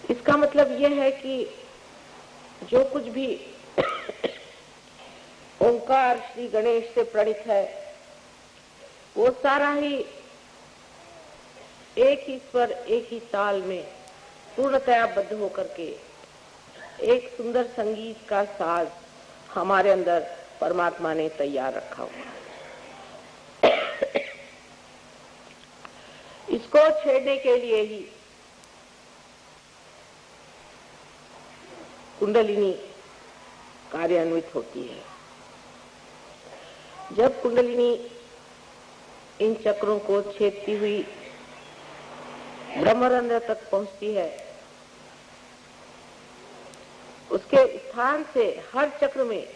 इसका मतलब यह है कि जो कुछ भी ओंकार श्री गणेश से प्रणीत है वो सारा ही एक ही स्वर एक ही ताल में पूर्णतया बद्ध होकर के एक सुंदर संगीत का साज हमारे अंदर परमात्मा ने तैयार रखा हुआ है। इसको छेड़ने के लिए ही कुंडलिनी कार्यान्वित होती है। जब कुंडलिनी इन चक्रों को छेदती हुई ब्रह्मरंध्र तक पहुंचती है, उसके स्थान से हर चक्र में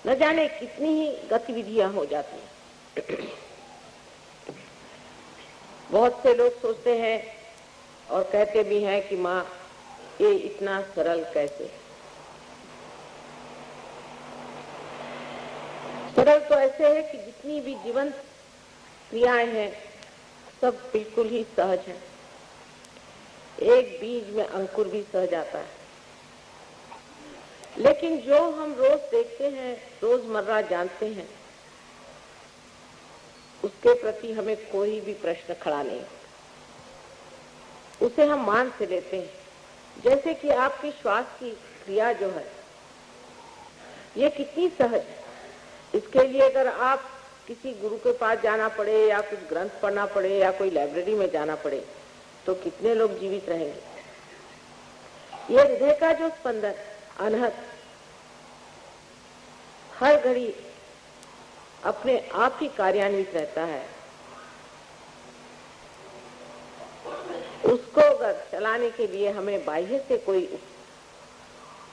न जाने कितनी ही गतिविधियां हो जाती हैं। बहुत से लोग सोचते हैं और कहते भी हैं कि माँ ये इतना सरल कैसे? सरल तो ऐसे है कि जितनी भी जीवंत क्रियाएं हैं सब बिल्कुल ही सहज है। एक बीज में अंकुर भी सहज आता है, लेकिन जो हम रोज देखते हैं, रोजमर्रा जानते हैं, उसके प्रति हमें कोई भी प्रश्न खड़ा नहीं, उसे हम मान से लेते हैं। जैसे कि आपकी श्वास की क्रिया जो है ये कितनी सहज है। इसके लिए अगर आप किसी गुरु के पास जाना पड़े या कुछ ग्रंथ पढ़ना पड़े या कोई लाइब्रेरी में जाना पड़े तो कितने लोग जीवित रहेंगे। ये हृदय का जो स्पंदन अनहद हर घड़ी अपने आप ही कार्यान्वित रहता है, उसको अगर चलाने के लिए हमें बाह्य से कोई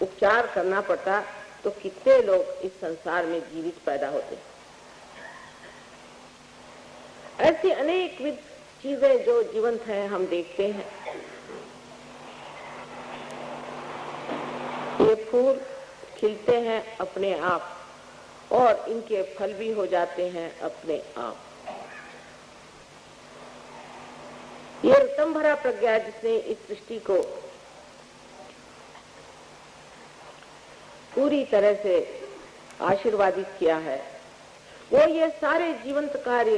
उपचार करना पड़ता तो कितने लोग इस संसार में जीवित पैदा होते। ऐसी अनेक विध चीजें जो जीवंत हैं हम देखते हैं। ये फूल खिलते हैं अपने आप और इनके फल भी हो जाते हैं अपने आप। ये उत्तम भरा प्रज्ञा जिसने इस सृष्टि को पूरी तरह से आशीर्वादित किया है, वो ये सारे जीवंत कार्य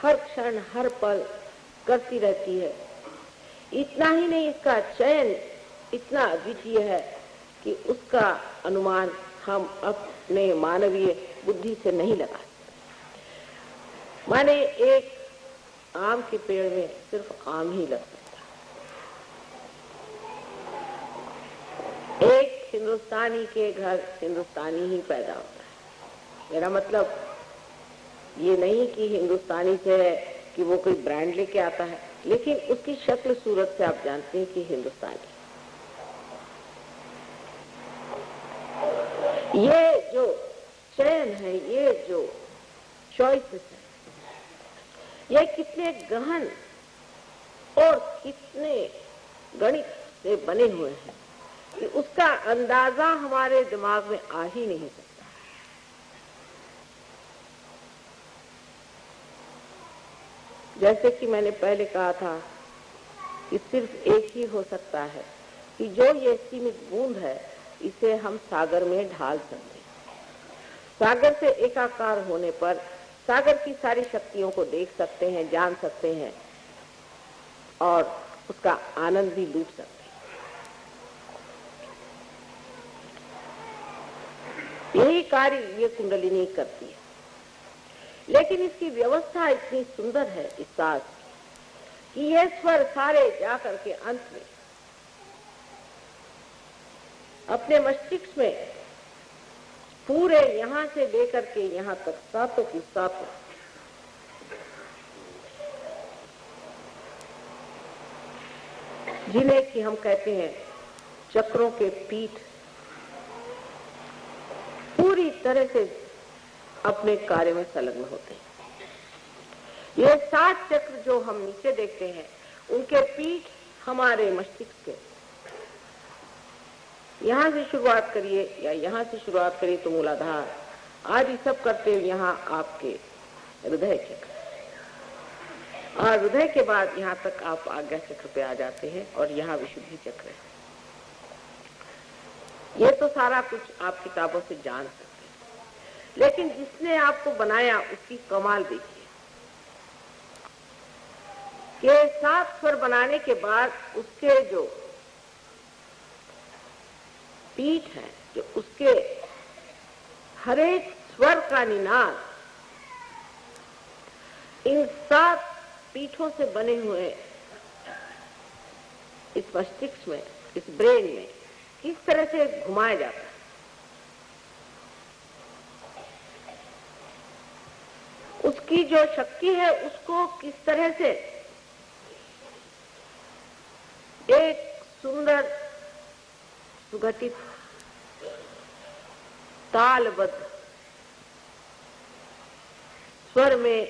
हर क्षण हर पल करती रहती है। इतना ही नहीं, इसका चयन इतना अद्वितीय है कि उसका अनुमान हम अपने मानवीय बुद्धि से नहीं लगा सकते। माने एक आम के पेड़ में सिर्फ आम ही लग सकता है। एक हिंदुस्तानी के घर हिंदुस्तानी ही पैदा होता है। मेरा मतलब ये नहीं कि हिंदुस्तानी से है कि वो कोई ब्रांड लेके आता है, लेकिन उसकी शक्ल सूरत से आप जानते हैं कि हिंदुस्तानी। ये जो चयन है, ये जो चॉइसेस है, ये कितने गहन और कितने गणित से बने हुए हैं कि उसका अंदाजा हमारे दिमाग में आ ही नहीं सकता। जैसे कि मैंने पहले कहा था कि सिर्फ एक ही हो सकता है कि जो ये सीमित बूंद है इसे हम सागर में ढाल सकते हैं। सागर से एकाकार होने पर सागर की सारी शक्तियों को देख सकते हैं, जान सकते हैं और उसका आनंद भी लूट सकते हैं। यही कार्य ये कुंडलिनी करती है। लेकिन इसकी व्यवस्था इतनी सुंदर है इस साज कि ये स्वर सारे जाकर के अंत में अपने मस्तिष्क में पूरे यहां से लेकर के यहां तक सातों की सातों जिन्हें कि हम कहते हैं चक्रों के पीठ, पूरी तरह से अपने कार्य में संलग्न होते हैं। ये 7 चक्र जो हम नीचे देखते हैं उनके पीठ हमारे मस्तिष्क के, यहां से शुरुआत करिए या यहां से शुरुआत करिए तो मूलाधार आदि सब करते हुए यहां आपके हृदय चक्र, और हृदय के बाद यहाँ तक आप आज्ञा चक्र पे आ जाते हैं और यहाँ विशुद्धि चक्र है। ये तो सारा कुछ आप किताबों से जान सकते हैं, लेकिन जिसने आपको बनाया उसकी कमाल देखिए कि 7 स्वर बनाने के बाद उसके जो पीठ है, जो उसके हर एक स्वर का निनाद इन 7 पीठों से बने हुए इस मस्तिष्क में, इस ब्रेन में किस तरह से घुमाया जाता है। उसकी जो शक्ति है उसको किस तरह से एक सुंदर सुगठित तालबद्ध स्वर में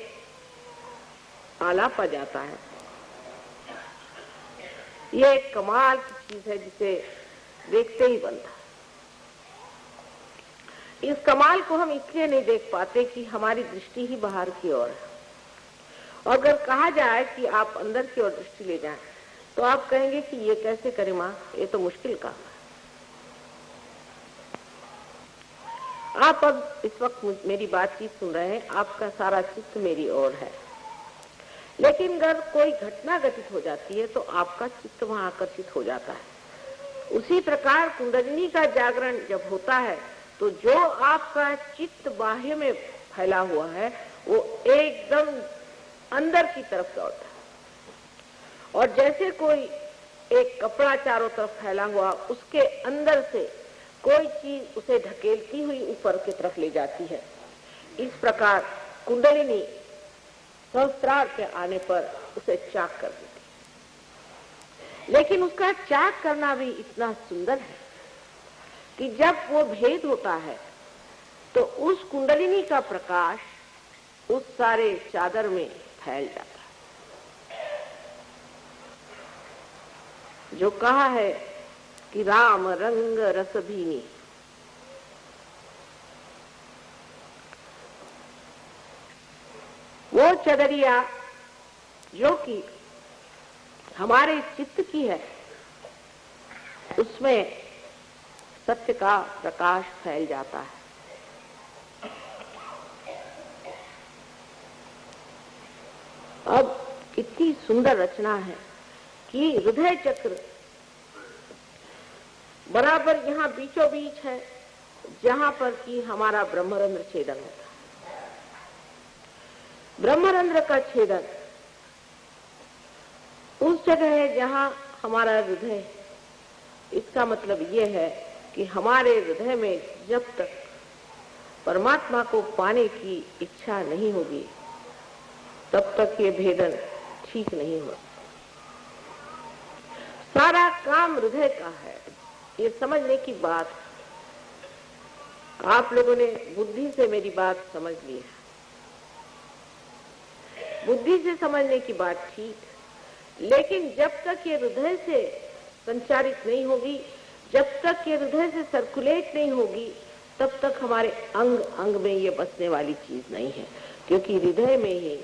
आलापा जाता है, ये एक कमाल की चीज है जिसे देखते ही बनता है। इस कमाल को हम इसलिए नहीं देख पाते कि हमारी दृष्टि ही बाहर की ओर है। और अगर कहा जाए कि आप अंदर की ओर दृष्टि ले जाएं, तो आप कहेंगे कि ये कैसे करें माँ, ये तो मुश्किल काम है। आप अब इस वक्त मेरी बातचीत सुन रहे हैं, आपका सारा चित्त मेरी ओर है, लेकिन अगर कोई घटना घटित हो जाती है तो आपका चित्त वहां आकर्षित हो जाता है। उसी प्रकार कुंडलिनी का जागरण जब होता है तो जो आपका चित्त बाह्य में फैला हुआ है वो एकदम अंदर की तरफ दौड़ता है, और जैसे कोई एक कपड़ा चारों तरफ फैला हुआ, उसके अंदर से कोई चीज उसे ढकेलती हुई ऊपर की तरफ ले जाती है। इस प्रकार कुंडलिनी सहस्त्रार के आने पर उसे चाक कर देती है। लेकिन उसका चाक करना भी इतना सुंदर है कि जब वो भेद होता है तो उस कुंडलिनी का प्रकाश उस सारे चादर में फैल जाता है। जो कहा है कि राम रंग रस भीनी, वो चदरिया जो कि हमारे चित्त की है, उसमें सत्य का प्रकाश फैल जाता है। अब कितनी सुंदर रचना है कि हृदय चक्र बराबर यहाँ बीचों बीच है, जहां पर कि हमारा ब्रह्मरंध्र छेदन होता है। ब्रह्मरंध्र का छेदन उस जगह है जहां हमारा हृदय है। इसका मतलब ये है कि हमारे हृदय में जब तक परमात्मा को पाने की इच्छा नहीं होगी तब तक ये भेदन ठीक नहीं होगा। सारा काम हृदय का है, ये समझने की बात। आप लोगों ने बुद्धि से मेरी बात समझ ली है, बुद्धि से समझने की बात ठीक, लेकिन जब तक ये हृदय से संचारित नहीं होगी, जब तक ये हृदय से सर्कुलेट नहीं होगी, तब तक हमारे अंग अंग में ये बसने वाली चीज नहीं है, क्योंकि हृदय में ही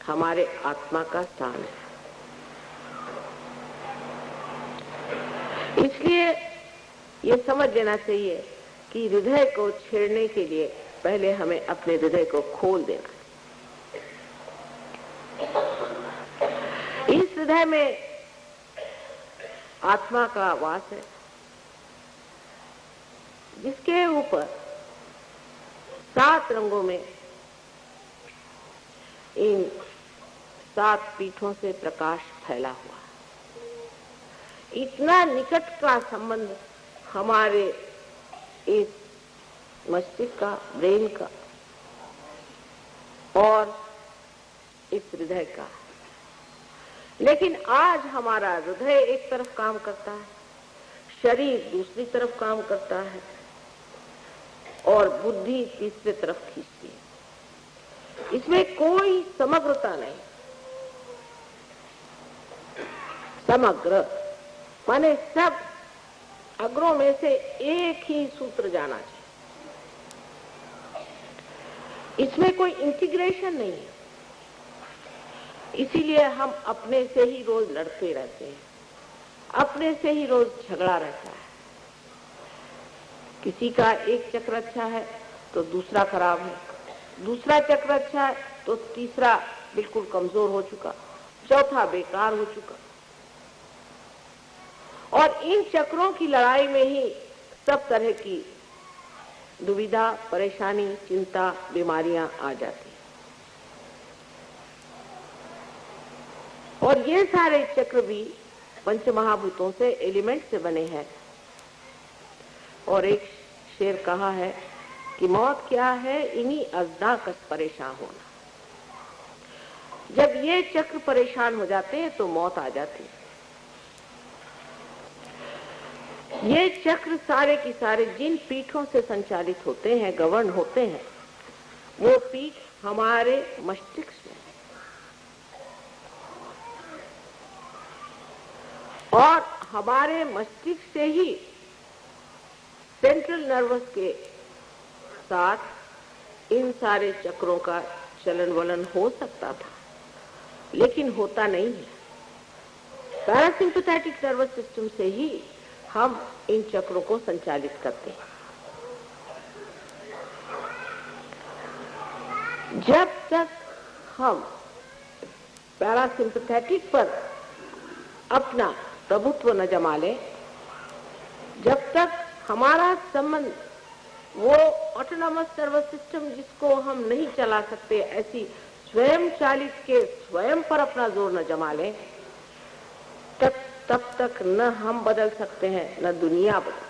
हमारे आत्मा का स्थान है। इसलिए ये समझ लेना चाहिए कि हृदय को छेड़ने के लिए पहले हमें अपने हृदय को खोल देना है। इस हृदय में आत्मा का वास है, जिसके ऊपर 7 रंगों में इन 7 पीठों से प्रकाश फैला हुआ। इतना निकट का संबंध हमारे इस मस्तिष्क का, ब्रेन का और इस हृदय का। लेकिन आज हमारा हृदय एक तरफ काम करता है, शरीर दूसरी तरफ काम करता है और बुद्धि तीसरी तरफ खींचती है। इसमें कोई समग्रता नहीं। समग्र माने सब अग्रों में से एक ही सूत्र जाना चाहिए। इसमें कोई इंटीग्रेशन नहीं है। इसीलिए हम अपने से ही रोज लड़ते रहते हैं, अपने से ही रोज झगड़ा रहता है। किसी का एक चक्र अच्छा है तो दूसरा खराब है, दूसरा चक्र अच्छा है तो तीसरा बिल्कुल कमजोर हो चुका, चौथा बेकार हो चुका। और इन चक्रों की लड़ाई में ही सब तरह की दुविधा, परेशानी, चिंता, बीमारियां आ जाती हैं। और ये सारे चक्र भी पंच महाभूतों से, एलिमेंट से बने हैं। और एक शेर कहा है कि मौत क्या है, इन्हीं अज़दा कस परेशान होना। जब ये चक्र परेशान हो जाते हैं तो मौत आ जाती है। ये चक्र सारे की सारे जिन पीठों से संचालित होते हैं, गवर्न होते हैं, वो पीठ हमारे मस्तिष्क में, और हमारे मस्तिष्क से ही सेंट्रल नर्वस के साथ इन सारे चक्रों का चलन वलन हो सकता था, लेकिन होता नहीं है। पैरासिम्पैथेटिक नर्वस सिस्टम से ही हम इन चक्रों को संचालित करते हैं। जब तक हम पैरासिम्पैथेटिक पर अपना प्रभुत्व न जमा लें, जब तक हमारा संबंध वो ऑटोनॉमस नर्वस सिस्टम जिसको हम नहीं चला सकते, ऐसी स्वयं चालित के स्वयं पर अपना जोर न जमा लें, तब तक न हम बदल सकते हैं, न दुनिया बदल सकती।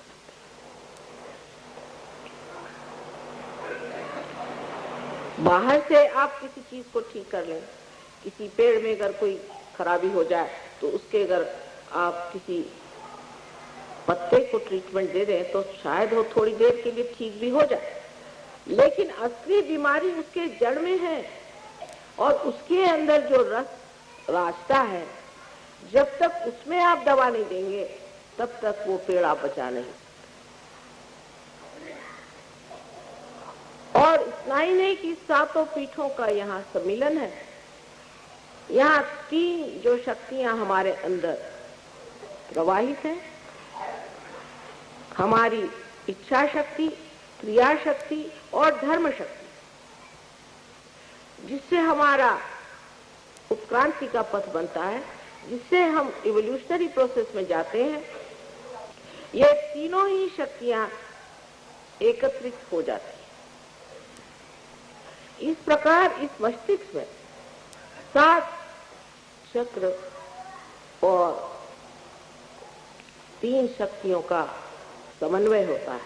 बाहर से आप किसी चीज को ठीक कर लें, किसी पेड़ में अगर कोई खराबी हो जाए तो उसके अगर आप किसी पत्ते को ट्रीटमेंट दे दें तो शायद वो थोड़ी देर के लिए ठीक भी हो जाए, लेकिन असली बीमारी उसके जड़ में है। और उसके अंदर जो रस रास्ता है, जब तक उसमें आप दवा नहीं देंगे तब तक वो पेड़ आप बचा नहीं। और इतना ही नहीं कि सातों पीठों का यहाँ सम्मिलन है। यहाँ तीन जो शक्तियां हमारे अंदर प्रवाहित हैं, हमारी इच्छा शक्ति, क्रिया शक्ति और धर्म शक्ति, जिससे हमारा उत्क्रांति का पथ बनता है, जिससे हम इवोल्यूशनरी प्रोसेस में जाते हैं। ये तीनों ही शक्तियां एकत्रित हो जाती हैं। इस प्रकार इस मस्तिष्क में 7 चक्र और 3 शक्तियों का समन्वय होता है,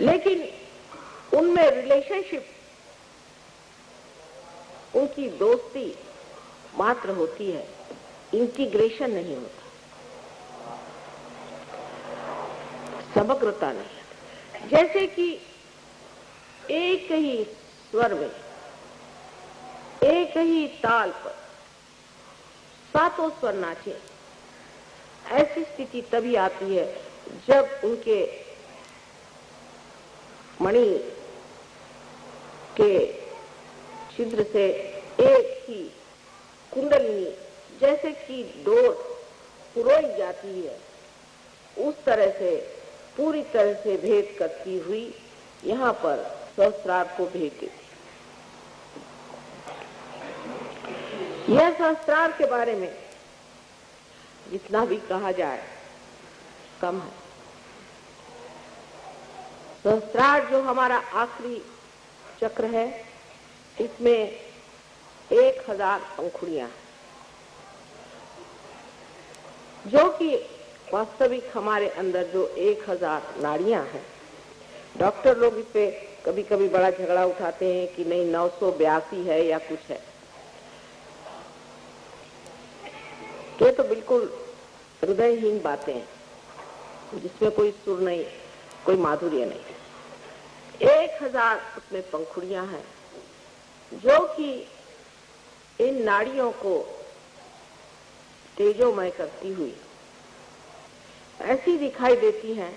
लेकिन उनमें रिलेशनशिप, उनकी दोस्ती मात्र होती है, इंटीग्रेशन नहीं होता, समग्रता नहीं। जैसे कि एक ही स्वर में, एक ही ताल पर सातों स्वर नाचे, ऐसी स्थिति तभी आती है जब उनके मणि के छिद्र से एक ही कुंडलिनी जैसे कि डोर पुरोई जाती है, उस तरह से पूरी तरह से भेद करती हुई यहाँ पर सहस्त्रार को भेद देती। यह सहस्त्रार के बारे में जितना भी कहा जाए कम है। सहस्त्रार जो हमारा आखिरी चक्र है, इसमें 1000 पंखुड़ियां हैं, जो कि वास्तविक हमारे अंदर जो 1000 नाड़ियां हैं। डॉक्टर लोग इस पे कभी कभी बड़ा झगड़ा उठाते हैं कि नहीं 982 है या कुछ है। ये तो बिल्कुल हृदयहीन बातें हैं, जिसमें कोई सुर नहीं, कोई माधुर्य नहीं। 1000 उसमें पंखुड़ियां हैं, जो कि इन नाड़ियों को तेजोमय करती हुई ऐसी दिखाई देती हैं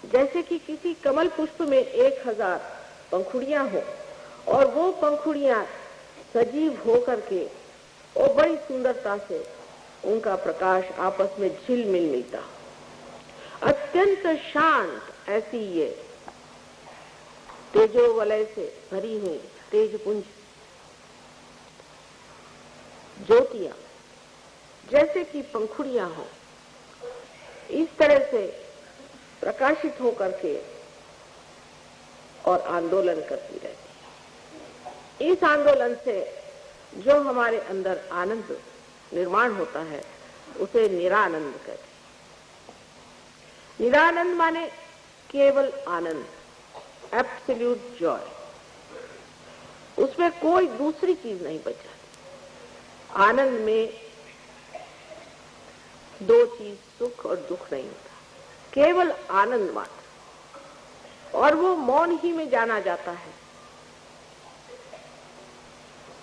जैसे कि किसी कमल पुष्प में 1000 पंखुड़ियां हो, और वो पंखुड़ियां सजीव होकर के और बड़ी सुंदरता से उनका प्रकाश आपस में झिलमिल मिलता, अत्यंत शांत ऐसी ये तेजो वलय से भरी हुई तेजपुंज ज्योतियां जैसे कि पंखुड़ियां हो, इस तरह से प्रकाशित होकर के और आंदोलन करती रहती है। इस आंदोलन से जो हमारे अंदर आनंद निर्माण होता है उसे निरानंद कहते हैं। निरानंद माने केवल आनंद, एब्सोल्यूट जॉय। उसमें कोई दूसरी चीज नहीं बचा। आनंद में दो चीज, सुख और दुख नहीं होता, केवल आनंद मात्र, और वो मौन ही में जाना जाता है।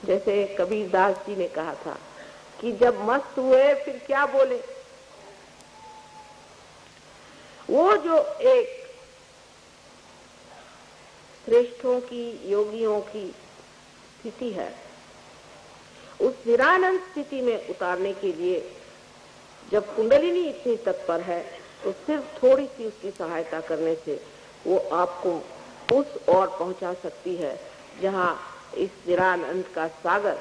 जैसे कबीर दास जी ने कहा था कि जब मस्त हुए फिर क्या बोले। वो जो एक श्रेष्ठों की, योगियों की स्थिति है, उस निरानंद स्थिति में उतारने के लिए जब कुंडलिनी इतनी तत्पर है तो सिर्फ थोड़ी सी उसकी सहायता करने से वो आपको उस ओर पहुंचा सकती है जहां इस निरानंद का सागर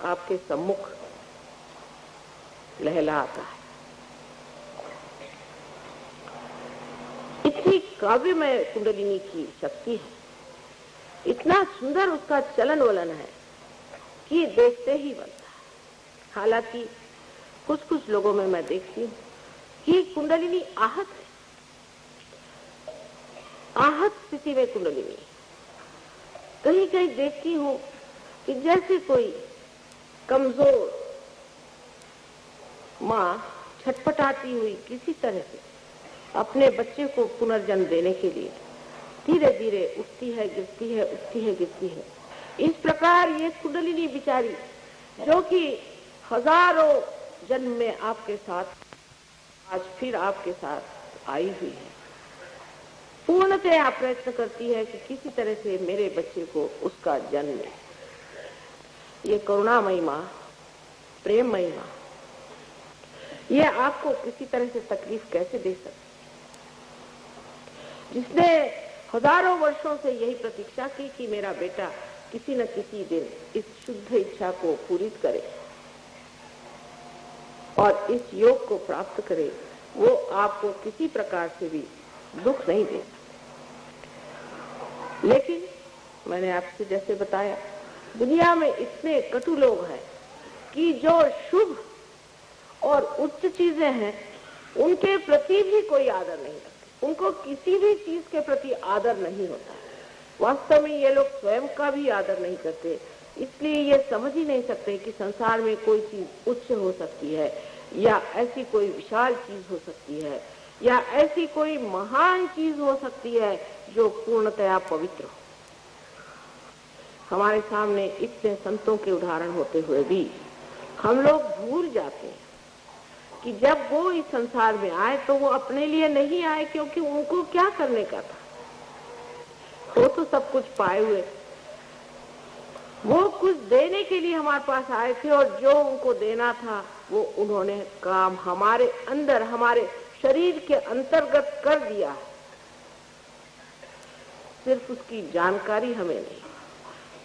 आपके सम्मुख लहलाता है। इतनी काव्यमय कुंडलिनी की शक्ति है, इतना सुंदर उसका चलन वलन है कि देखते ही बनता है। हालांकि कुछ कुछ लोगों में मैं देखती हूँ कि कुंडलिनी आहत है, आहत स्थिति में कुंडलिनी। कहीं कहीं देखती हूँ कि जैसे कोई कमजोर माँ छटपटाती हुई किसी तरह से अपने बच्चे को पुनर्जन्म देने के लिए धीरे धीरे उठती है, गिरती है, उठती है, गिरती है। इस प्रकार ये कुंडलिनी बिचारी जो कि हजारों जन्म में आपके साथ आज फिर आपके साथ आई हुई है, पूर्णतया प्रयत्न करती है कि किसी तरह से मेरे बच्चे को उसका जन्म मिले। ये करुणामयी माँ, प्रेममयी माँ, ये आपको किसी तरह से तकलीफ कैसे दे सकती, जिसने हजारों वर्षों से यही प्रतीक्षा की कि मेरा बेटा किसी न किसी दिन इस शुद्ध इच्छा को पूरी करे और इस योग को प्राप्त करे, वो आपको किसी प्रकार से भी दुख नहीं दे। लेकिन मैंने आपसे जैसे बताया, दुनिया में इतने कटु लोग हैं कि जो शुभ और उच्च चीजें हैं उनके प्रति भी कोई आदर नहीं रखते, उनको किसी भी चीज के प्रति आदर नहीं होता। वास्तव में ये लोग स्वयं का भी आदर नहीं करते, इसलिए ये समझ ही नहीं सकते कि संसार में कोई चीज उच्च हो सकती है या ऐसी कोई विशाल चीज हो सकती है या ऐसी कोई महान चीज हो सकती है जो पूर्णतया पवित्र हो। हमारे सामने इतने संतों के उदाहरण होते हुए भी हम लोग भूल जाते हैं कि जब वो इस संसार में आए तो वो अपने लिए नहीं आए, क्योंकि उनको क्या करने का था, वो तो सब कुछ पाए हुए, वो कुछ देने के लिए हमारे पास आए थे और जो उनको देना था वो उन्होंने काम हमारे अंदर, हमारे शरीर के अंतर्गत कर दिया। सिर्फ उसकी जानकारी हमें नहीं,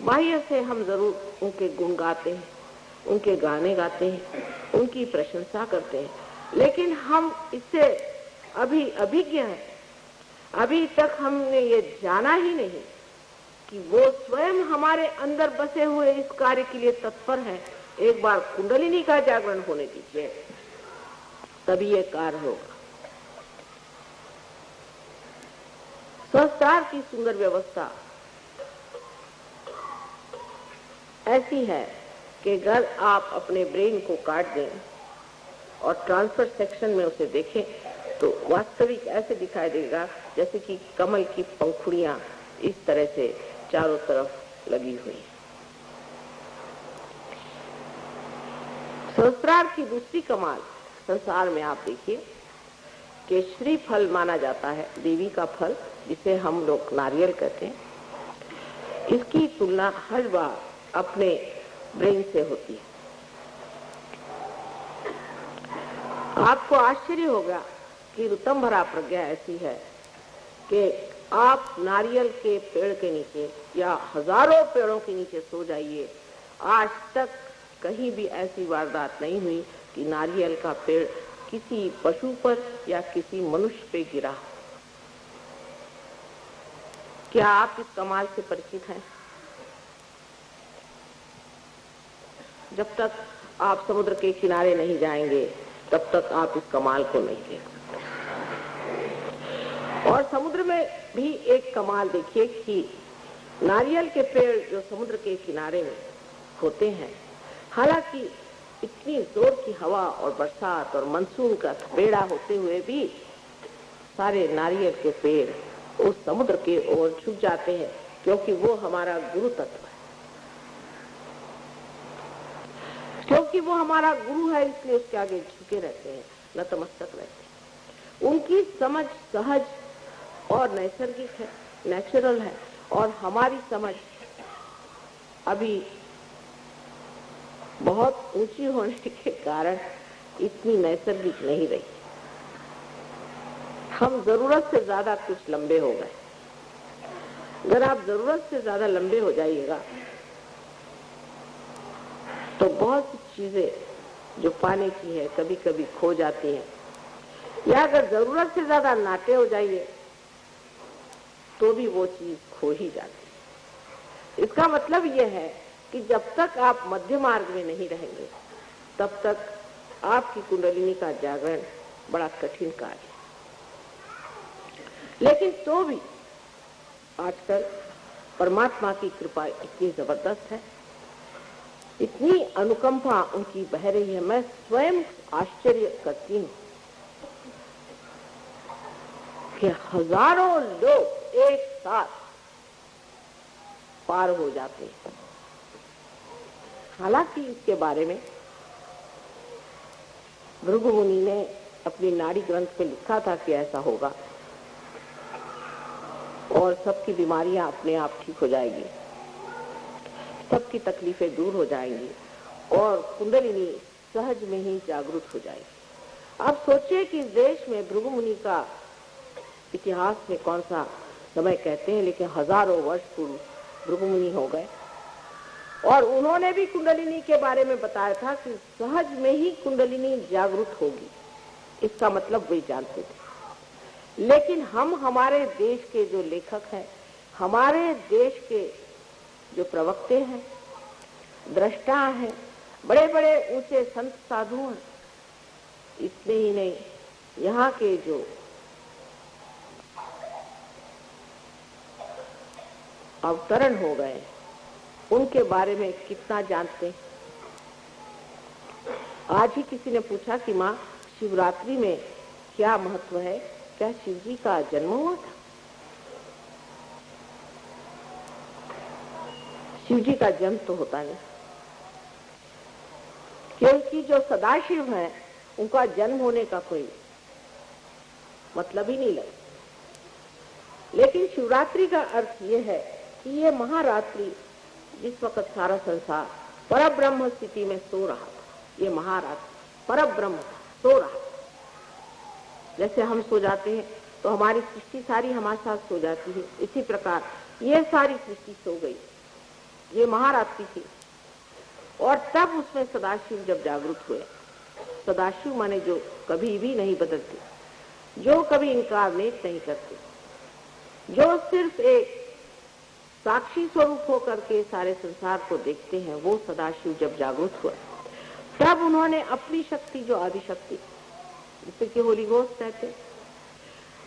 बाह्य से हम जरूर उनके गुण गाते हैं, उनके गाने गाते हैं, उनकी प्रशंसा करते हैं, लेकिन हम इससे अभी अभिज्ञ हैं। अभी तक हमने ये जाना ही नहीं कि वो स्वयं हमारे अंदर बसे हुए इस कार्य के लिए तत्पर है। एक बार कुंडलिनी का जागरण होने दीजिए, तभी ये कार्य होगा। सहस्त्रार की सुंदर व्यवस्था ऐसी है कि अगर आप अपने ब्रेन को काट दें और ट्रांसफर सेक्शन में उसे देखें तो वास्तविक ऐसे दिखाई देगा जैसे कि कमल की पंखुड़ियां इस तरह से चारों तरफ लगी हुई। सहस्त्रार की दूसरी कमाल संसार में आप देखिए कि श्री फल माना जाता है, देवी का फल जिसे हम लोग नारियल कहते हैं। इसकी तुलना हर बार अपने ब्रेन से होती है। आपको आश्चर्य होगा कि ऋतंभरा प्रज्ञा ऐसी है कि आप नारियल के पेड़ के नीचे या हजारों पेड़ों के नीचे सो जाइए, आज तक कहीं भी ऐसी वारदात नहीं हुई कि नारियल का पेड़ किसी पशु पर या किसी मनुष्य पे गिरा। क्या आप इस कमाल से परिचित हैं? जब तक आप समुद्र के किनारे नहीं जाएंगे तब तक आप इस कमाल को नहीं देख सकते। और समुद्र में भी एक कमाल देखिए कि नारियल के पेड़ जो समुद्र के किनारे में होते हैं, हालांकि इतनी जोर की हवा और बरसात और मानसून का थपेड़ा होते हुए भी सारे नारियल के पेड़ उस समुद्र के ओर झुक जाते हैं, क्योंकि वो हमारा गुरु तत्व है। क्योंकि वो हमारा गुरु है, इसलिए उसके आगे झुके रहते हैं, नतमस्तक रहते हैं। उनकी समझ सहज और नैसर्गिक है, नेचुरल है, और हमारी समझ अभी बहुत ऊंची होने के कारण इतनी नैसर्गिक नहीं रही। हम जरूरत से ज्यादा कुछ लंबे हो गए। अगर आप जरूरत से ज्यादा लंबे हो जाइएगा तो बहुत सी चीजें जो पाने की है कभी कभी खो जाती हैं, या अगर जरूरत से ज्यादा नाटे हो जाइए तो भी वो चीज खो ही जाती है। इसका मतलब यह है कि जब तक आप मध्य मार्ग में नहीं रहेंगे तब तक आपकी कुंडलिनी का जागरण बड़ा कठिन कार्य है। लेकिन तो भी आजकल परमात्मा की कृपा इतनी जबरदस्त है, इतनी अनुकंपा उनकी बह रही है, मैं स्वयं आश्चर्य करती हूँ कि हजारों लोग एक साथ पार हो जाते हैं। हालांकि इसके बारे में भृगु मुनि ने अपनी नाड़ी ग्रंथ में लिखा था कि ऐसा होगा और सबकी बीमारियां अपने आप ठीक हो जाएगी, सबकी तकलीफें दूर हो जाएंगी और कुंडलिनी सहज में ही जागृत हो जाएगी। आप सोचिए कि इस देश में भृगु मुनि का इतिहास में कौन सा समय कहते हैं, लेकिन हजारों वर्ष पूर्व भृगु मुनि हो गए और उन्होंने भी कुंडलिनी के बारे में बताया था कि सहज में ही कुंडलिनी जागृत होगी। इसका मतलब वे जानते थे। लेकिन हम हमारे देश के जो लेखक हैं, हमारे देश के जो प्रवक्ते हैं, दृष्टा हैं, बड़े बड़े ऊंचे संत साधु हैं, इतने ही नहीं यहाँ के जो अवतरण हो गए उनके बारे में कितना जानते हैं। आज ही किसी ने पूछा कि माँ शिवरात्रि में क्या महत्व है, क्या शिव जी का जन्म हुआ था? शिव जी का जन्म तो होता नहीं, क्योंकि जो सदाशिव है उनका जन्म होने का कोई मतलब ही नहीं लगता। लेकिन शिवरात्रि का अर्थ ये है कि ये महारात्रि जिस वक्त सारा संसार परब्रह्म स्थिति में सो रहा था, ये महारात्रि परब्रह्म सो रहा था। जैसे हम सो जाते हैं तो हमारी सृष्टि सारी हमारे साथ सो जाती है, इसी प्रकार ये सारी सृष्टि सो गई, ये महारात्रि थी। और तब उसमें सदाशिव जब जागृत हुए, सदाशिव माने जो कभी भी नहीं बदलते, जो कभी इनकारनेट नहीं करते, जो सिर्फ एक साक्षी स्वरूप होकर के सारे संसार को देखते हैं, वो सदाशिव जब जागृत हुआ तब उन्होंने अपनी शक्ति, जो आदि शक्ति जिसे कि होली घोस्ट कहते,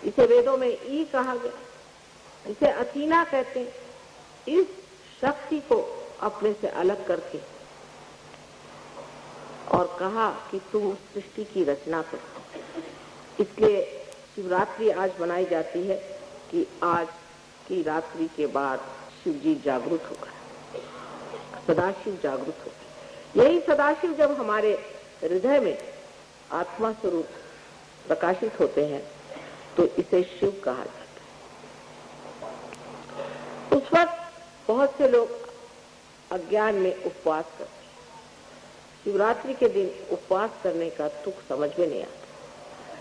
इसे वेदों में ई कहा गया, इसे अथीना कहते, इस शक्ति को अपने से अलग करके और कहा कि तुम सृष्टि की रचना करो। इसलिए शिवरात्रि आज मनाई जाती है कि आज की रात्रि के बाद शिव जी जागृत हो गए, सदाशिव जागृत हो गए। यही सदाशिव जब हमारे हृदय में आत्मा स्वरूप प्रकाशित होते हैं तो इसे शिव कहा जाता है। उस वक्त बहुत से लोग अज्ञान में उपवास करते, शिवरात्रि के दिन उपवास करने का तुक समझ में नहीं आता,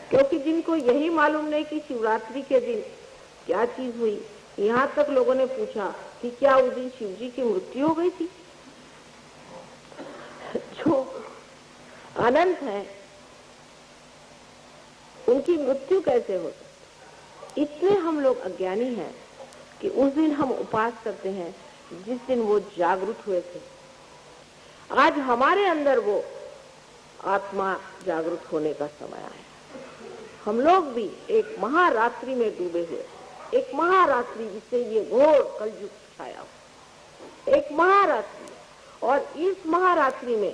क्योंकि जिनको यही मालूम नहीं कि शिवरात्रि के दिन क्या चीज हुई। यहाँ तक लोगों ने पूछा कि क्या उस दिन शिव जी की मृत्यु हो गई थी। जो अनंत है उनकी मृत्यु कैसे हो सकती। इतने हम लोग अज्ञानी हैं कि उस दिन हम उपवास करते हैं जिस दिन वो जागृत हुए थे। आज हमारे अंदर वो आत्मा जागृत होने का समय आया। हम लोग भी एक महारात्रि में डूबे हुए, एक महारात्रि जिससे ये घोर कलयुग छाया हो, एक महारात्रि। और इस महारात्रि में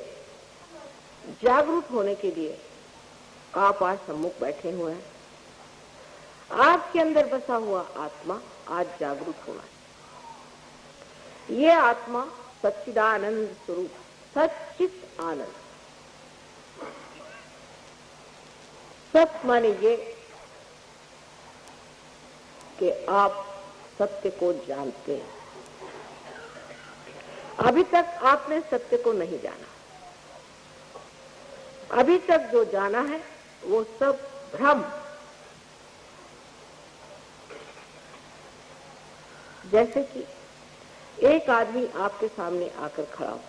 जागरूक होने के लिए आप आज सम्मुख बैठे हुए हैं। आपके अंदर बसा हुआ आत्मा आज जागरूक होना है। ये आत्मा सच्चिदानंद स्वरूप, सच्चित आनंद। सत्य माने ये कि आप सत्य को जानते हैं। अभी तक आपने सत्य को नहीं जाना। अभी तक जो जाना है वो सब भ्रम। जैसे कि एक आदमी आपके सामने आकर खड़ा हुआ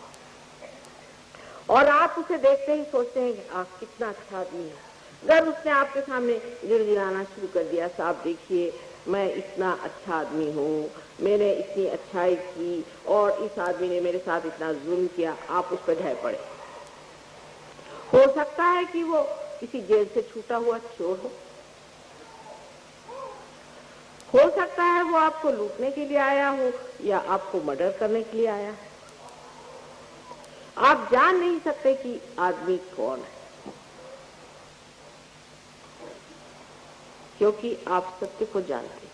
और आप उसे देखते ही सोचते हैं कि आप कितना अच्छा आदमी है। अगर उसने आपके सामने गिड़गिड़ाना शुरू कर दिया, साहब देखिए मैं इतना अच्छा आदमी हूँ, मैंने इतनी अच्छाई की और इस आदमी ने मेरे साथ इतना जुल्म किया, आप उस पर ढह पड़े। हो सकता है कि वो किसी जेल से छूटा हुआ चोर हो सकता है वो आपको लूटने के लिए आया हो या आपको मर्डर करने के लिए आया। आप जान नहीं सकते कि आदमी कौन है, क्योंकि आप सत्य को जानते हैं।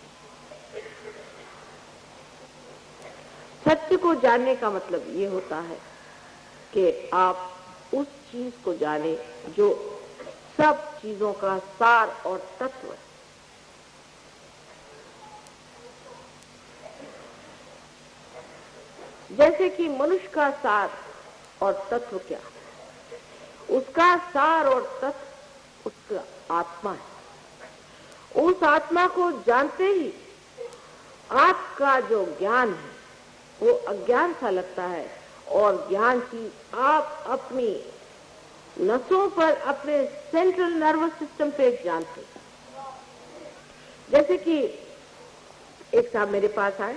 सत्य को जानने का मतलब ये होता है कि आप उस चीज को जाने जो सब चीजों का सार और तत्व है। जैसे कि मनुष्य का सार और तत्व क्या है, उसका सार और तत्व उसका आत्मा है। उस आत्मा को जानते ही आपका जो ज्ञान है वो अज्ञान सा लगता है और ज्ञान की आप अपनी नसों पर, अपने सेंट्रल नर्वस सिस्टम पे जानते। जैसे कि एक साहब मेरे पास आए,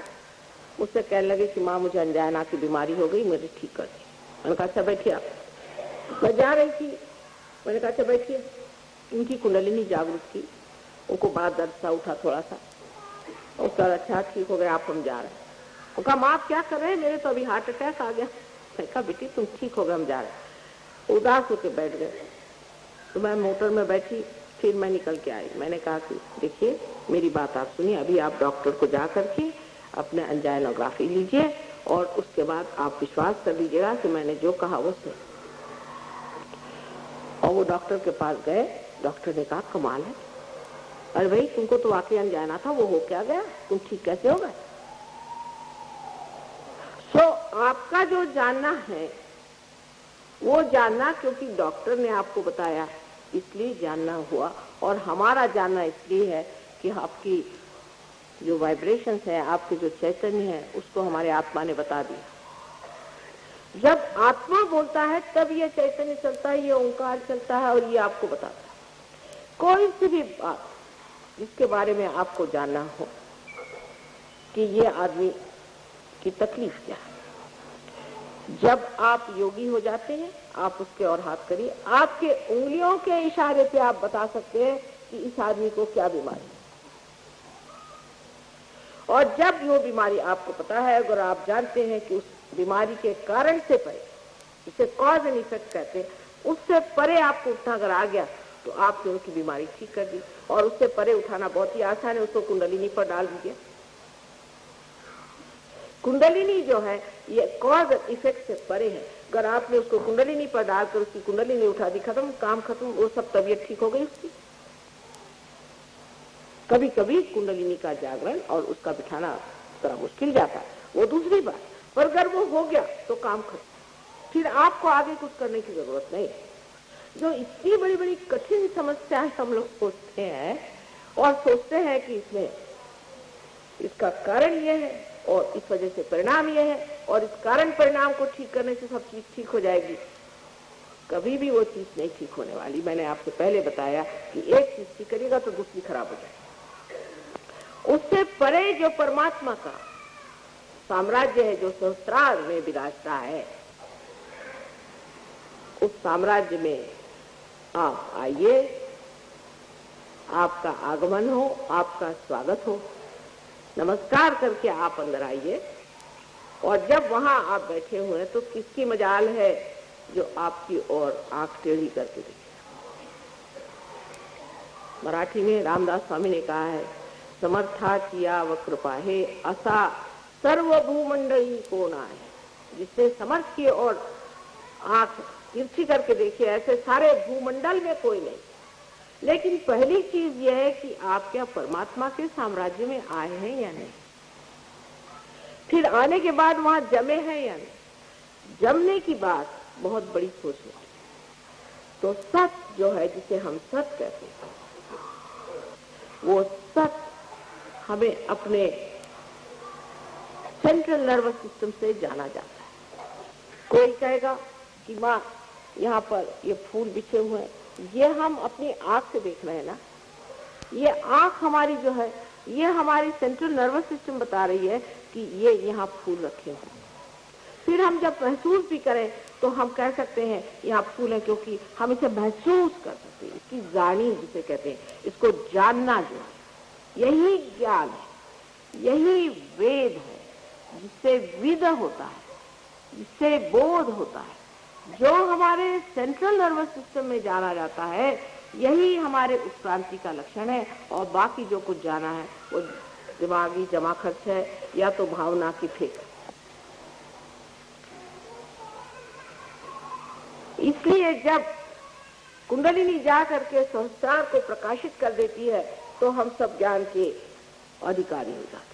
मुझसे कहने लगे कि माँ मुझे अंजाना की बीमारी हो गई, मुझे ठीक कर दी। मैंने कहा अच्छा बैठिए आप। मैं जा रही थी, मैंने कहा अच्छा बैठिए। उनकी कुंडलिनी जागृत की, उनको बड़ा दर्द सा उठा थोड़ा सा। उसका अच्छा ठीक हो गया, आप हम जा रहे हैं। वो कहा माँ आप क्या कर रहे हैं, मेरे तो अभी हार्ट अटैक आ गया। मैं कहा बेटी तुम ठीक हो गए, हम जा रहे हैं। उदास होकर बैठ गए। तो मैं मोटर में बैठी, फिर मैं निकल के आई। मैंने कहा कि देखिए मेरी बात आप सुनिए, अभी आप डॉक्टर को जा करके अपने एंजाइनोग्राफी लीजिए और उसके बाद आप विश्वास कर लीजिएगा कि मैंने जो कहा वो सही। और वो डॉक्टर के पास गए। डॉक्टर ने कहा कमाल है, अरे भाई तुमको तो वाकई अंजाना था, वो हो क्या गया, तुम ठीक कैसे हो गए। सो आपका जो जानना है वो जानना क्योंकि डॉक्टर ने आपको बताया इसलिए जानना हुआ, और हमारा जानना इसलिए है कि आपकी जो वाइब्रेशंस है, आपके जो चैतन्य है, उसको हमारे आत्मा ने बता दिया। जब आत्मा बोलता है तब ये चैतन्य चलता है, ये ओंकार चलता है और ये आपको बताता है। कोई सी भी बात जिसके बारे में आपको जानना हो कि ये आदमी की तकलीफ क्या है, जब आप योगी हो जाते हैं आप उसके और हाथ करिए, आपके उंगलियों के इशारे पे आप बता सकते हैं कि इस आदमी को क्या बीमारी है। और जब वो बीमारी आपको पता है, अगर आप जानते हैं कि उस बीमारी के कारण से परे, जिसे कॉज एंड इफेक्ट कहते हैं, उससे परे आपको उठना अगर आ गया तो आपने उनकी बीमारी ठीक कर दी। और उससे परे उठाना बहुत ही आसान है, उसको कुंडलिनी पर डाल दीजिए। कुंडलिनी जो है ये कॉज और इफेक्ट से परे है। अगर आपने उसको कुंडलिनी पर डालकर उसकी कुंडलिनी उठा दी, खत्म, काम खत्म, वो सब तबीयत ठीक हो गई उसकी। कभी कभी कुंडलिनी का जागरण और उसका बिठाना थोड़ा मुश्किल जाता है, वो दूसरी बात, पर अगर वो हो गया तो काम खत्म। फिर आपको आगे कुछ करने की जरूरत नहीं। जो इतनी बड़ी बड़ी कठिन समस्याएं हम लोग सोचते हैं और सोचते हैं कि इसमें इसका कारण यह है और इस वजह से परिणाम यह है और इस कारण परिणाम को ठीक करने से सब चीज ठीक हो जाएगी, कभी भी वो चीज नहीं ठीक होने वाली। मैंने आपसे पहले बताया कि एक चीज ठीक करेगा तो दूसरी खराब हो जाएगी। उससे परे जो परमात्मा का साम्राज्य है, जो सहस्त्रार में विराजता है, उस साम्राज्य में आप आइए, आपका आगमन हो, आपका स्वागत हो, नमस्कार करके आप अंदर आइए। और जब वहां आप बैठे हुए हैं तो किसकी मजाल है जो आपकी ओर आंख टेढ़ी करके देखे। मराठी में रामदास स्वामी ने कहा है, समर्थाची याव कृपा हे असा सर्व भूमंडली कोण आहे। जिसने समर्थ की ओर आंख तिरछी करके देखिए, ऐसे सारे भूमंडल में कोई नहीं। लेकिन पहली चीज यह है कि आप क्या परमात्मा के साम्राज्य में आए हैं या नहीं। फिर आने के बाद वहां जमे हैं या नहीं। जमने की बात बहुत बड़ी सोच है। तो सत जो है, जिसे हम सत कहते हैं, वो सत हमें अपने सेंट्रल नर्वस सिस्टम से जाना जाता है। कोई कहेगा कि माँ यहाँ पर ये फूल बिछे हुए हैं, ये हम अपनी आंख से देख रहे हैं ना। ये आंख हमारी जो है, ये हमारी सेंट्रल नर्वस सिस्टम बता रही है कि ये यहाँ फूल रखे हैं। फिर हम जब महसूस भी करें तो हम कह सकते हैं यहाँ फूल है, क्योंकि हम इसे महसूस कर सकते हैं। इसकी जानी जिसे कहते हैं, इसको जानना जो है, यही ज्ञान है, यही वेद है, जिससे विद होता है, जिससे बोध होता है। जो हमारे सेंट्रल नर्वस सिस्टम में जाना जाता है, यही हमारे उत्क्रांति का लक्षण है। और बाकी जो कुछ जाना है वो दिमागी जमा खर्च है या तो भावना की फेंक। इसलिए जब कुंडलिनी जा करके सहस्त्रार को प्रकाशित कर देती है तो हम सब ज्ञान के अधिकारी हो जाते।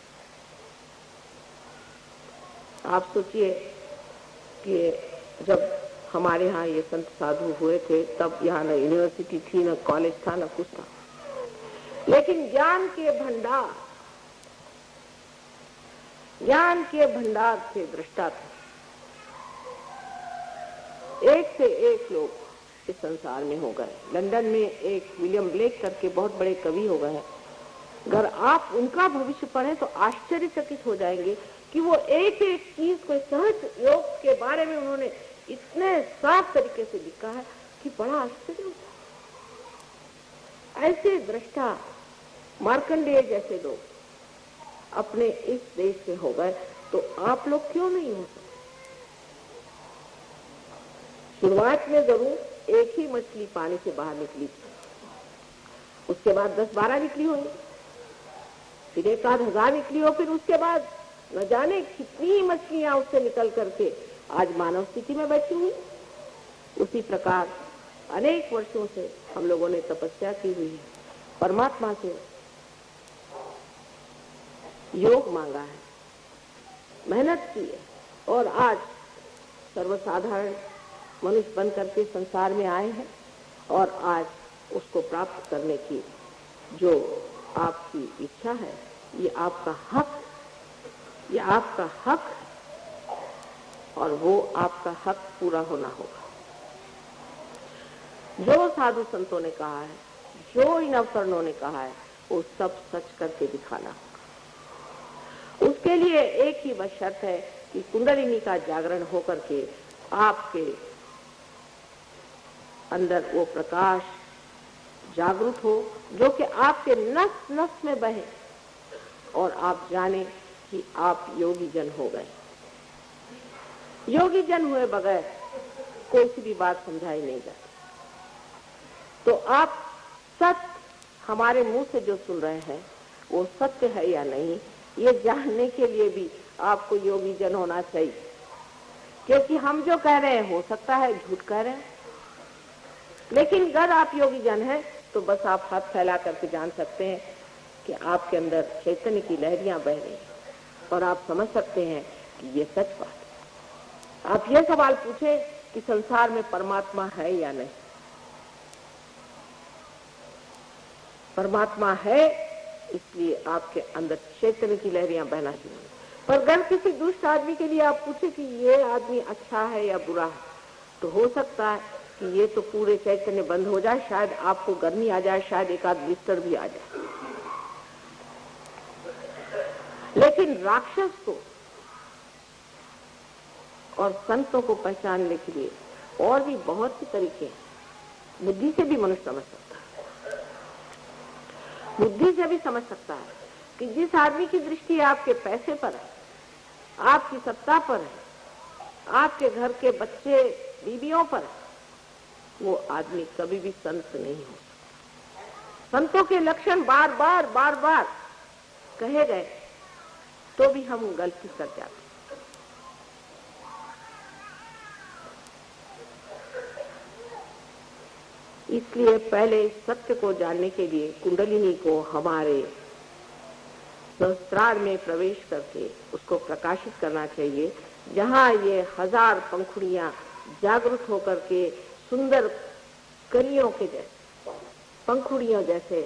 आप सोचिए कि जब हमारे यहाँ ये संत साधु हुए थे, तब यहाँ न यूनिवर्सिटी थी, न कॉलेज था, न कुछ था, लेकिन ज्ञान के भंडार से दृष्टा थे। एक से एक लोग इस संसार में हो गए। लंदन में एक विलियम ब्लेक करके बहुत बड़े कवि हो गए हैं। अगर आप उनका भविष्य पढ़ें तो आश्चर्यचकित हो जाएंगे कि वो एक एक चीज को, सहज योग के बारे में उन्होंने इतने साफ तरीके से लिखा है कि बड़ा आश्चर्य होता है। ऐसे दृष्टा मार्कंडेय जैसे लोग अपने इस देश से हो गए, तो आप लोग क्यों नहीं हो सकते। शुरुआत में जरूर एक ही मछली पानी से बाहर निकली थी, उसके बाद 10-12 निकली होंगी, फिर 1,000 निकली हो, फिर उसके बाद न जाने कितनी मछलियां उससे निकल करके आज मानव स्थिति में बैठी हुई। उसी प्रकार अनेक वर्षों से हम लोगों ने तपस्या की हुई है, परमात्मा से योग मांगा है, मेहनत की है, और आज सर्वसाधारण मनुष्य बन करके संसार में आए हैं। और आज उसको प्राप्त करने की जो आपकी इच्छा है, ये आपका हक, ये आपका हक, और वो आपका हक पूरा होना होगा। जो साधु संतों ने कहा है, जो इन अवतरणों ने कहा है, वो सब सच करके दिखाना होगा। उसके लिए एक ही बस शर्त है कि कुंडलिनी का जागरण होकर के आपके अंदर वो प्रकाश जागृत हो, जो कि आपके नस नस में बहे और आप जाने कि आप योगी जन हो गए। योगी जन हुए बगैर कोई सी भी बात समझाई नहीं जाती। तो आप सत्य हमारे मुंह से जो सुन रहे हैं वो सत्य है या नहीं, ये जानने के लिए भी आपको योगी जन होना चाहिए। क्योंकि हम जो कह रहे हैं हो सकता है झूठ कह रहे हैं, लेकिन अगर आप योगी जन हैं तो बस आप हाथ फैला करके जान सकते हैं कि आपके अंदर चैतन्य की लहरियां बह रही हैं और आप समझ सकते हैं कि ये सच बात है। आप ये सवाल पूछे कि संसार में परमात्मा है या नहीं। परमात्मा है, इसलिए आपके अंदर चैतन्य की लहरियां बहना शुरू हुई। पर अगर किसी दुष्ट आदमी के लिए आप पूछे कि ये आदमी अच्छा है या बुरा है, तो हो सकता है कि ये तो पूरे चैतन्य बंद हो जाए, शायद आपको गर्मी आ जाए, शायद एक आध ब्लिस्टर भी आ जाए। लेकिन राक्षस को और संतों को पहचानने के लिए और भी बहुत से तरीके हैं। बुद्धि से भी मनुष्य समझ सकता है, बुद्धि से भी समझ सकता है कि जिस आदमी की दृष्टि आपके पैसे पर है, आपकी सत्ता पर है, आपके घर के बच्चे बीवियों पर है, वो आदमी कभी भी संत नहीं हो सकता। संतों के लक्षण बार बार कहे गए तो भी हम गलती कर जाते। इसलिए पहले सत्य को जानने के लिए कुंडलिनी को हमारे सहस्त्रार में प्रवेश करके उसको प्रकाशित करना चाहिए, जहाँ ये हजार पंखुड़ियां जागृत होकर के सुंदर कलियों के जैसे, पंखुड़ियों जैसे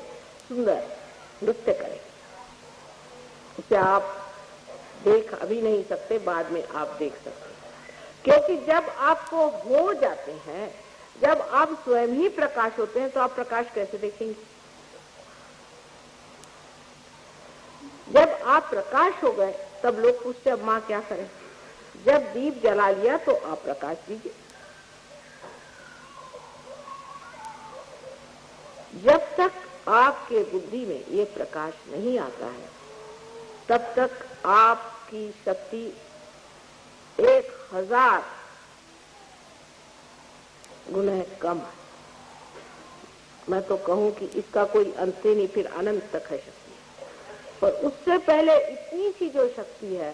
सुंदर नृत्य करें। उसे आप देख अभी नहीं सकते, बाद में आप देख सकते, क्योंकि जब आपको हो जाते हैं, जब आप स्वयं ही प्रकाश होते हैं, तो आप प्रकाश कैसे देखेंगे? जब आप प्रकाश हो गए तब लोग पूछते अब माँ क्या करें? जब दीप जला लिया तो आप प्रकाश दीजिए। जब तक आपके बुद्धि में ये प्रकाश नहीं आता है, तब तक आपकी शक्ति 1000 गुना कम है। मैं तो कहूं कि इसका कोई अंत ही नहीं, फिर अनंत तक है शक्ति। पर उससे पहले इतनी सी जो शक्ति है,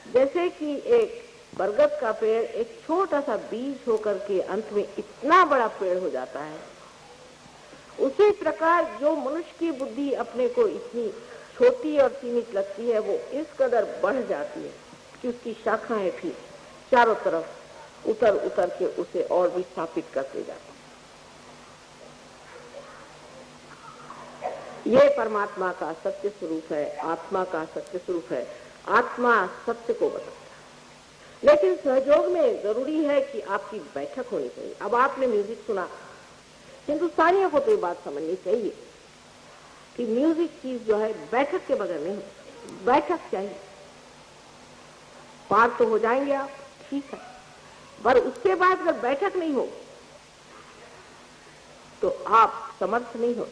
जैसे कि एक बरगद का पेड़ एक छोटा सा बीज होकर के अंत में इतना बड़ा पेड़ हो जाता है, उसी प्रकार जो मनुष्य की बुद्धि अपने को इतनी छोटी और सीमित लगती है, वो इस कदर बढ़ जाती है कि उसकी शाखाएं भी चारों तरफ उतर उतर के उसे और भी स्थापित करते जाते हैं। ये परमात्मा का सत्य स्वरूप है, आत्मा का सत्य स्वरूप है। आत्मा सत्य को बताता है, लेकिन सहयोग में जरूरी है कि आपकी बैठक होनी चाहिए। अब आपने म्यूजिक सुना, हिंदुस्तानियों को तो ये बात समझनी चाहिए कि म्यूजिक चीज जो है बैठक के बगैर नहीं, बैठक चाहिए। पार तो हो जाएंगे आप, ठीक है, पर उसके बाद अगर बैठक नहीं हो तो आप समर्थ नहीं हो,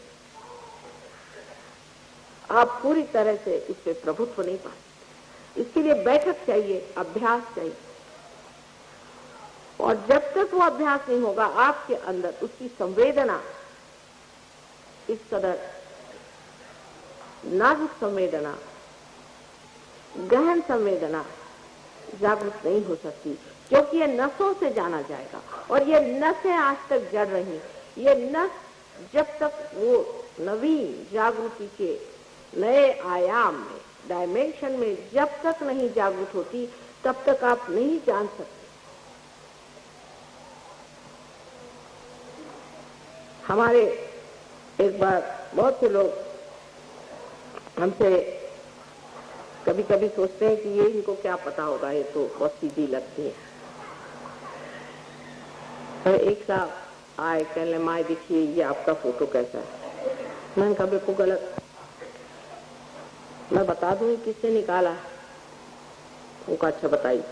आप पूरी तरह से इस पे प्रभुत्व नहीं पा सकते। इसके लिए बैठक चाहिए, अभ्यास चाहिए, और जब तक वो अभ्यास नहीं होगा आपके अंदर उसकी संवेदना, इस कदर नाजुक संवेदना, गहन संवेदना जागृत नहीं हो सकती, क्योंकि ये नसों से जाना जाएगा। और ये नसें आज तक जड़ रही, ये नस जब तक वो नवीन जागृति के नए आयाम में, डायमेंशन में जब तक नहीं जागृत होती, तब तक आप नहीं जान सकते। हमारे एक बार बहुत से लोग हमसे कभी कभी सोचते हैं कि ये इनको क्या पता होगा, ये तो बहुत सीधी लगती है। तो एक साहब आए, कहने माए देखिए ये आपका फोटो कैसा है। मैंने कहा बिल्कुल गलत, मैं बता दूं किसने निकाला। उनको अच्छा बताइए।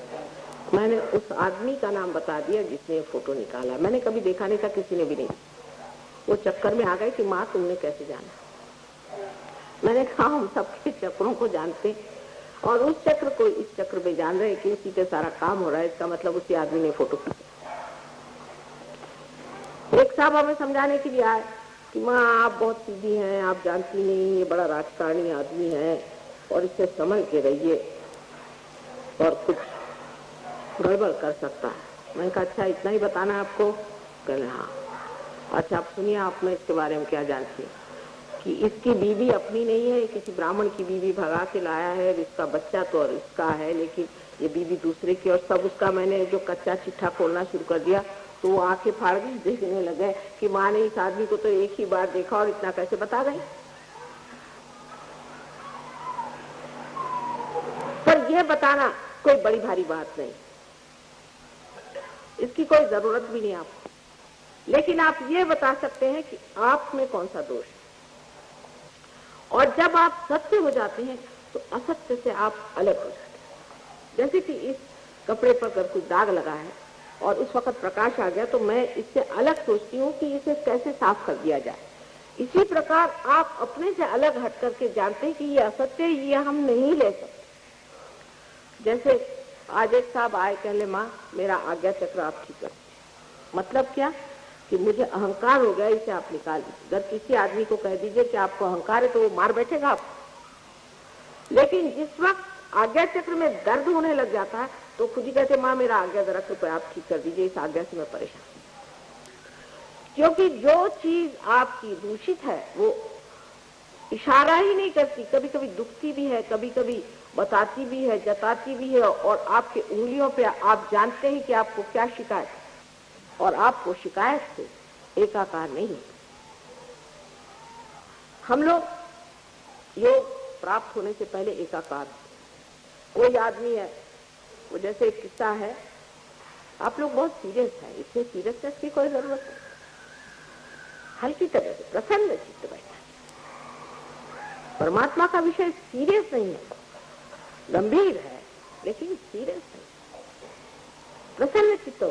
मैंने उस आदमी का नाम बता दिया जिसने फोटो निकाला। मैंने कभी देखा नहीं था, किसी ने भी नहीं। वो चक्कर में आ गए कि माँ तुमने कैसे जाना। मैंने कहा हम सबके चक्रों को जानते, और उस चक्र को इस चक्र में जान रहे कि उसी पे सारा काम हो रहा है, इसका मतलब उसी आदमी ने फोटो खींचा। एक साहब हमें समझाने के लिए आए कि माँ आप बहुत सीधी हैं, आप जानती नहीं, ये बड़ा राजकारणी आदमी है और इससे संभल के रहिए और कुछ गड़बड़ कर सकता है। मैंने कहा अच्छा इतना ही बताना है आपको? कहले हाँ। अच्छा आप सुनिए, आप में इसके बारे में क्या जानती है कि इसकी बीवी अपनी नहीं है, किसी ब्राह्मण की बीवी भगा के लाया है, इसका बच्चा तो और इसका है, लेकिन ये बीवी दूसरे की, और सब उसका मैंने जो कच्चा चिट्ठा खोलना शुरू कर दिया तो वो आंखें फाड़ गई, देखने लगे कि माँ ने इस आदमी को तो एक ही बार देखा और इतना कैसे बता गई। पर यह बताना कोई बड़ी भारी बात नहीं, इसकी कोई जरूरत भी नहीं आपको, लेकिन आप ये बता सकते हैं कि आप में कौन सा दोष है। और जब आप सत्य हो जाते हैं तो असत्य से आप अलग हो जाते हैं। जैसे कि इस कपड़े पर अगर कुछ दाग लगा है और उस वक्त प्रकाश आ गया तो मैं इससे अलग सोचती हूँ कि इसे कैसे साफ कर दिया जाए। इसी प्रकार आप अपने से अलग हट करके जानते हैं कि ये असत्य है, ये हम नहीं ले सकते। जैसे आज एक साहब आए, कहले माँ मेरा आज्ञा चक्र आप ठीक कर, मतलब क्या कि मुझे अहंकार हो गया, इसे आप निकाल दीजिए। अगर किसी आदमी को कह दीजिए कि आपको अहंकार है तो वो मार बैठेगा आप, लेकिन जिस वक्त आज्ञा चक्र में दर्द होने लग जाता है तो खुद ही कहते माँ मेरा आज्ञा जरा कृपया आप ठीक कर दीजिए, इस आज्ञा से मैं परेशान हूं। क्योंकि जो चीज आपकी दूषित है वो इशारा ही नहीं करती, कभी कभी दुखती भी है, कभी कभी बताती भी है, जताती भी है, और आपके उंगलियों पे आप जानते हैं कि आपको क्या शिकायत है, और आपको शिकायत से एकाकार नहीं होता। हम लोग योग प्राप्त होने से पहले एकाकार, कोई आदमी है वो, जैसे एक किस्सा है, आप लोग बहुत सीरियस है, इतने सीरियसनेस की कोई जरूरत नहीं, हल्की तरह से प्रसन्न चित्त बैठा। परमात्मा का विषय सीरियस नहीं है, गंभीर है लेकिन सीरियस है, प्रसन्न चित्त।